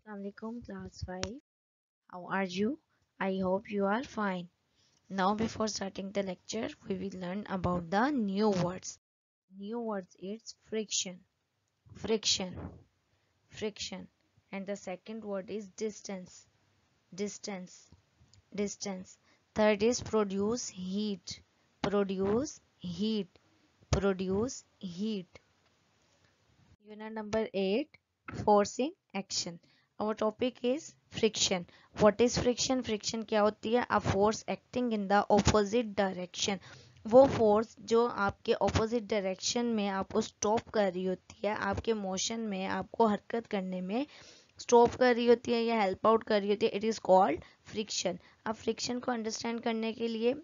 Assalamualaikum class 5. How are you? I hope you are fine. Now before starting the lecture, we will learn about the new words. New words is friction, friction, friction. And the second word is distance, distance, distance. Third is produce heat, produce heat, produce heat. Unit number 8, forcing action. Our topic is friction. What is friction? Friction क्या होती है? A force acting in the opposite direction. वो force जो आपके opposite direction में आपको stop कर रही होती है, आपके मोशन में आपको हरकत करने में स्टॉप कर रही होती है या हेल्प आउट कर रही होती है, इट इज़ कॉल्ड फ्रिक्शन. अब फ्रिक्शन को अंडरस्टैंड करने के लिए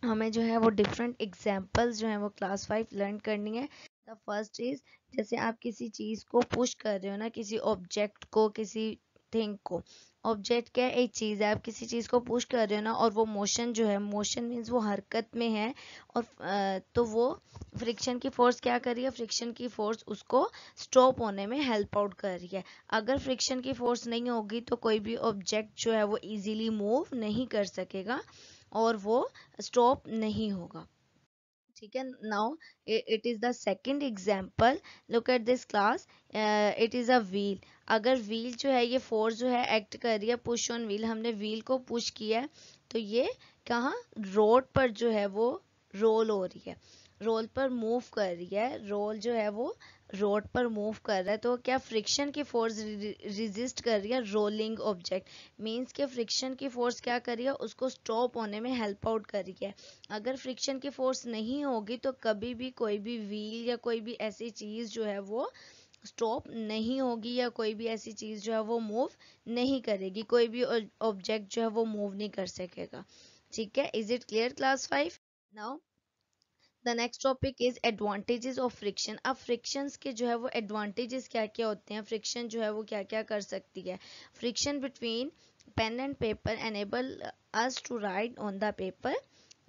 हमें जो है वो डिफरेंट एग्जाम्पल्स जो है वो क्लास 5 लर्न करनी है. द फर्स्ट इज, जैसे आप किसी चीज़ को पुश कर रहे हो ना, किसी ऑब्जेक्ट को, किसी थिंग को. ऑब्जेक्ट क्या एक चीज़ है, आप किसी चीज़ को पुश कर रहे हो ना, और वो मोशन जो है, मोशन मीन्स वो हरकत में है, और तो वो फ्रिक्शन की फोर्स क्या कर रही है? फ्रिक्शन की फोर्स उसको स्टॉप होने में हेल्प आउट कर रही है. अगर फ्रिक्शन की फोर्स नहीं होगी तो कोई भी ऑब्जेक्ट जो है वो इजीली मूव नहीं कर सकेगा और वो स्टॉप नहीं होगा. ठीक है. Now it is the second example. Look at this class. It is a wheel. अगर व्हील जो है ये फोर्स जो है एक्ट कर रही है, पुश ऑन व्हील, हमने व्हील को पुश किया है, तो ये कहाँ रोड पर जो है वो रोल हो रही है, रोल पर मूव कर रही है, रोल जो है वो रोड पर मूव कर रहा है. तो क्या फ्रिक्शन की फोर्स रिजिस्ट कर रही है रोलिंग ऑब्जेक्ट. मीन्स के फ्रिक्शन की फोर्स क्या कर रही है? उसको स्टॉप होने में हेल्प आउट कर रही है. अगर फ्रिक्शन की फोर्स नहीं होगी तो कभी भी कोई भी व्हील या कोई भी ऐसी चीज़ जो है वो स्टॉप नहीं होगी, या कोई भी ऐसी चीज़ जो है वो मूव नहीं करेगी, कोई भी ऑब्जेक्ट जो है वो मूव नहीं कर सकेगा. ठीक है. Is it clear class 5? Now the next topic is advantages of friction. अब फ्रिक्शंस के जो है वो एडवांटेजेस क्या क्या होते हैं, फ्रिक्शन जो है वो क्या क्या कर सकती है. Friction between pen and paper enable us to write on the paper.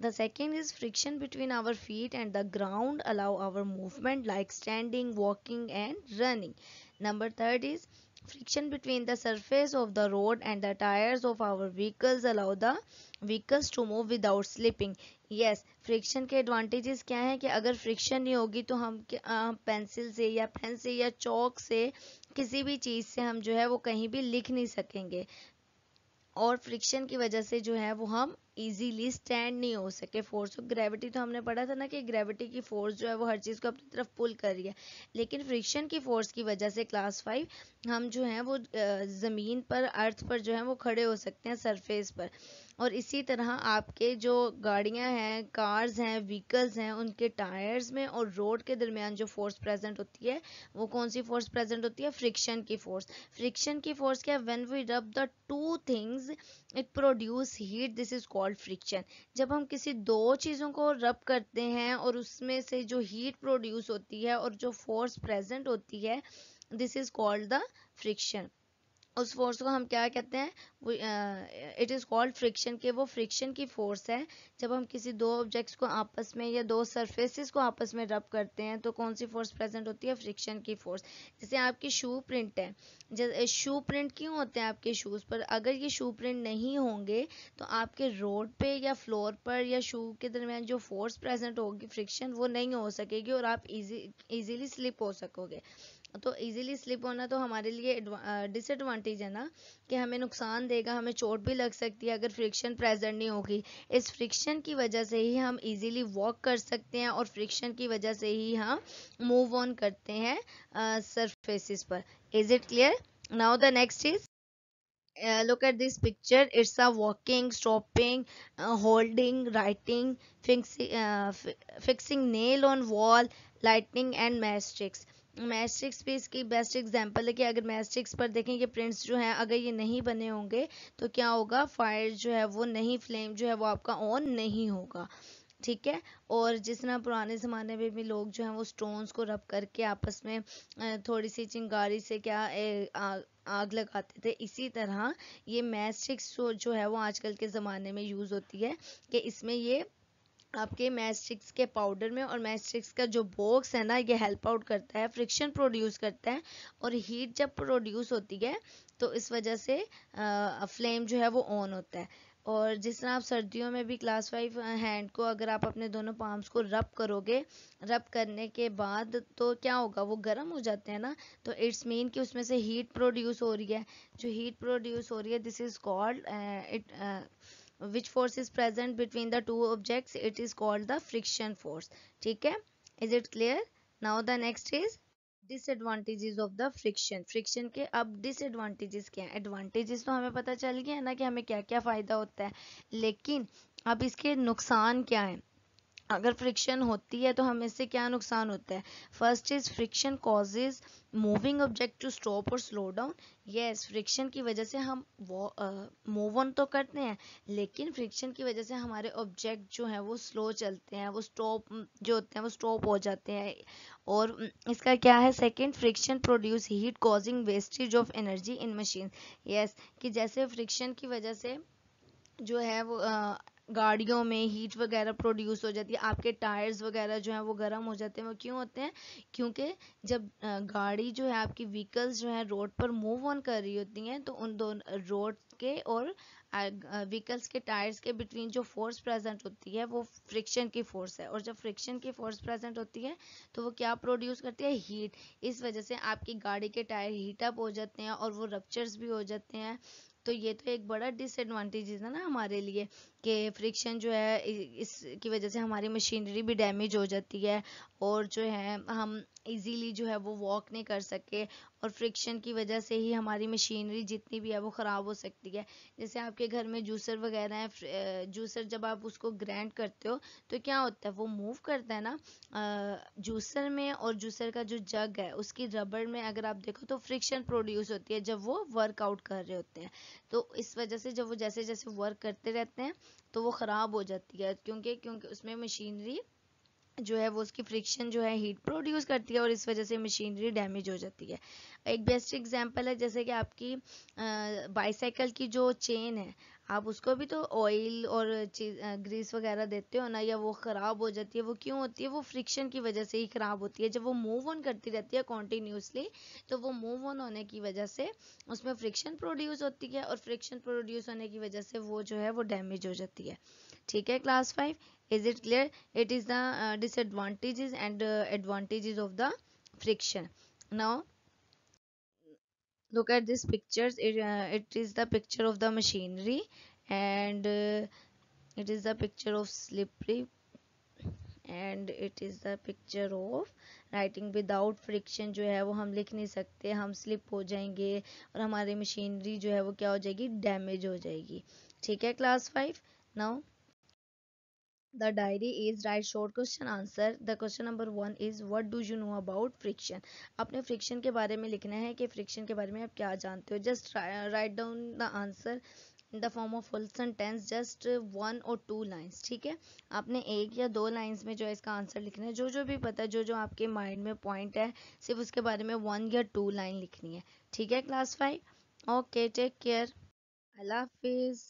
The second is friction between our feet and the ground allow our movement like standing, walking and running. Number third is friction between the surface of the road and the tires of our vehicles allow the vehicles to move without slipping. Yes, friction के advantages क्या है कि अगर friction नहीं होगी तो हम pencil से या पेन से या चौक से किसी भी चीज़ से हम जो है वो कहीं भी लिख नहीं सकेंगे, और फ्रिक्शन की वजह से जो है वो हम इजीली स्टैंड नहीं हो सके. फोर्स ऑफ ग्रेविटी तो हमने पढ़ा था ना कि ग्रेविटी की फोर्स जो है वो हर चीज़ को अपनी तरफ पुल कर रही है, लेकिन फ्रिक्शन की फोर्स की वजह से क्लास 5 हम जो है वो ज़मीन पर, अर्थ पर जो है वो खड़े हो सकते हैं, सरफेस पर. और इसी तरह आपके जो गाड़ियां हैं, कार्स हैं, व्हीकल्स हैं, उनके टायर्स में और रोड के दरमियान जो फोर्स प्रेजेंट होती है वो कौन सी फोर्स प्रेजेंट होती है? फ्रिक्शन की फोर्स. फ्रिक्शन की फोर्स क्या है? When we rub the two things it produce heat, this is called friction. जब हम किसी दो चीज़ों को रब करते हैं और उसमें से जो हीट प्रोड्यूस होती है और जो फोर्स प्रेजेंट होती है, this is called the friction. उस फोर्स को हम क्या कहते हैं? It is called friction. के वो फ्रिक्शन की फोर्स है. जब हम किसी दो ऑब्जेक्ट्स को आपस में या दो सरफेसेस को आपस में रब करते हैं तो कौन सी फोर्स प्रेजेंट होती है? फ्रिक्शन की फोर्स. जैसे आपकी शू प्रिंट है, जैसे शू प्रिंट क्यों होते हैं आपके शूज़ पर? अगर ये शू प्रिंट नहीं होंगे तो आपके रोड पे या फ्लोर पर या शू के दरमियान जो फोर्स प्रेजेंट होगी, फ्रिक्शन, वो नहीं हो सकेगी और आप इजीली स्लिप हो सकोगे. तो इजीली स्लिप होना तो हमारे लिए डिसएडवांटेज है ना, कि हमें नुकसान देगा, हमें चोट भी लग सकती है अगर फ्रिक्शन प्रेजेंट नहीं होगी. इस फ्रिक्शन की वजह से ही हम इजीली वॉक कर सकते हैं और फ्रिक्शन की वजह से ही हम मूव ऑन करते हैं सरफेसिस पर. Is it clear? Now the next is, look at this picture. It's a walking, stopping, holding, writing, fixing nail on wall, lightning and matchsticks. मैस्ट्रिक्स भी इसकी बेस्ट एग्जांपल है कि अगर मैस्ट्रिक्स पर देखें कि प्रिंट्स जो हैं अगर ये नहीं बने होंगे तो क्या होगा? फायर जो है वो नहीं, फ्लेम जो है वो आपका ऑन नहीं होगा. ठीक है. और जिस तरह पुराने ज़माने में भी लोग जो हैं वो स्टोन्स को रब करके आपस में थोड़ी सी चिंगारी से क्या आग लगाते थे, इसी तरह ये मैच स्टिक्स जो है वो आजकल के ज़माने में यूज़ होती है कि इसमें ये आपके मैस्ट्रिक्स के पाउडर में, और मैस्ट्रिक्स का जो बॉक्स है ना, ये हेल्प आउट करता है, फ्रिक्शन प्रोड्यूस करता है, और हीट जब प्रोड्यूस होती है तो इस वजह से फ्लेम जो है वो ऑन होता है। और जिस तरह आप सर्दियों में भी क्लास 5 हैंड को अगर आप अपने दोनों पाम्स को रब करोगे, रब करने के बाद तो क्या होगा, वो गर्म हो जाते हैं ना, तो इट्स मीन कि उसमें से हीट प्रोड्यूस हो रही है। जो हीट प्रोड्यूस हो रही है, this is called it which force is present between the two objects, it is called the friction force. ठीक है, is it clear? Now the next is disadvantages of the friction. friction के अब disadvantages क्या है? advantages तो हमें पता चल गया है ना कि हमें क्या क्या फायदा होता है, लेकिन अब इसके नुकसान क्या है? अगर फ्रिक्शन होती है तो हमें इससे क्या नुकसान होता है? First is friction causes moving object to stop और स्लो डाउन। यस, फ्रिक्शन की वजह से हम वो मूव ऑन तो करते हैं, लेकिन फ्रिक्शन की वजह से हमारे ऑब्जेक्ट जो है वो स्लो चलते हैं, वो स्टॉप जो होते हैं वो स्टॉप हो जाते हैं। और इसका क्या है? Second, friction produce heat causing wastage of energy in machine. Yes, कि जैसे फ्रिक्शन की वजह से जो है वो गाड़ियों में हीट वगैरह प्रोड्यूस हो जाती है, आपके टायर्स वगैरह जो है वो गर्म हो जाते हैं। वो क्यों होते हैं? क्योंकि जब गाड़ी जो है, आपकी व्हीकल्स जो है रोड पर मूव ऑन कर रही होती हैं, तो उन दोनों रोड के और व्हीकल्स के टायर्स के बिटवीन जो फोर्स प्रेजेंट होती है वो फ्रिक्शन की फोर्स है। और जब फ्रिक्शन की फोर्स प्रेजेंट होती है तो वो क्या प्रोड्यूस करती है? हीट। इस वजह से आपकी गाड़ी के टायर हीट अप हो जाते हैं और वो रप्चर्स भी हो जाते हैं। तो ये तो एक बड़ा डिसएडवांटेज है ना हमारे लिए, कि फ्रिक्शन जो है इसकी वजह से हमारी मशीनरी भी डैमेज हो जाती है, और जो है हम इजीली जो है वो वॉक नहीं कर सके, और फ्रिक्शन की वजह से ही हमारी मशीनरी जितनी भी है वो ख़राब हो सकती है। जैसे आपके घर में जूसर वगैरह है, जूसर जब आप उसको ग्राइंड करते हो तो क्या होता है? वो मूव करता है ना जूसर में, और जूसर का जो जग है उसकी रबड़ में अगर आप देखो तो फ्रिक्शन प्रोड्यूस होती है जब वो वर्कआउट कर रहे होते हैं। तो इस वजह से जब वो जैसे जैसे वर्क करते रहते हैं तो वो ख़राब हो जाती है, क्योंकि क्योंकि उसमें मशीनरी जो है वो उसकी फ्रिक्शन जो है हीट प्रोड्यूस करती है, और इस वजह से मशीनरी डैमेज हो जाती है। एक बेस्ट एग्जांपल है जैसे कि आपकी बाईसाइकिल की जो चेन है, आप उसको भी तो ऑयल और ग्रीस वगैरह देते हो ना, या वो ख़राब हो जाती है। वो क्यों होती है? वो फ्रिक्शन की वजह से ही ख़राब होती है। जब वो मूव ऑन करती रहती है कॉन्टीन्यूसली, तो वो मूव ऑन होने की वजह से उसमें फ्रिक्शन प्रोड्यूस होती है, और फ्रिक्शन प्रोड्यूस होने की वजह से वो जो है वो डैमेज हो जाती है। ठीक है class 5, is it clear? It is the disadvantages and advantages of the friction. Now look at this pictures. It is the picture of the machinery, and it is the picture of slippery, and it is the picture of writing without friction। जो है वो हम लिख नहीं सकते, हम slip हो जाएंगे, और हमारी मशीनरी जो है वो क्या हो जाएगी? डैमेज हो जाएगी। ठीक है class 5। Now the diary is write short question answer. The question number 1 is what do you know about friction? आपने फ्रिक्शन के बारे में लिखना है कि फ्रिक्शन के बारे में आप क्या जानते हो। Just write down the answer in the form of full sentence, just 1 और 2 लाइन्स। ठीक है, आपने 1 या 2 लाइन्स में जो है इसका आंसर लिखना है। जो जो भी पता है, जो जो आपके माइंड में पॉइंट है, सिर्फ उसके बारे में 1 या 2 लाइन लिखनी है। ठीक है क्लास 5, ओके टेक केयर, अल्लाह हाफिज़।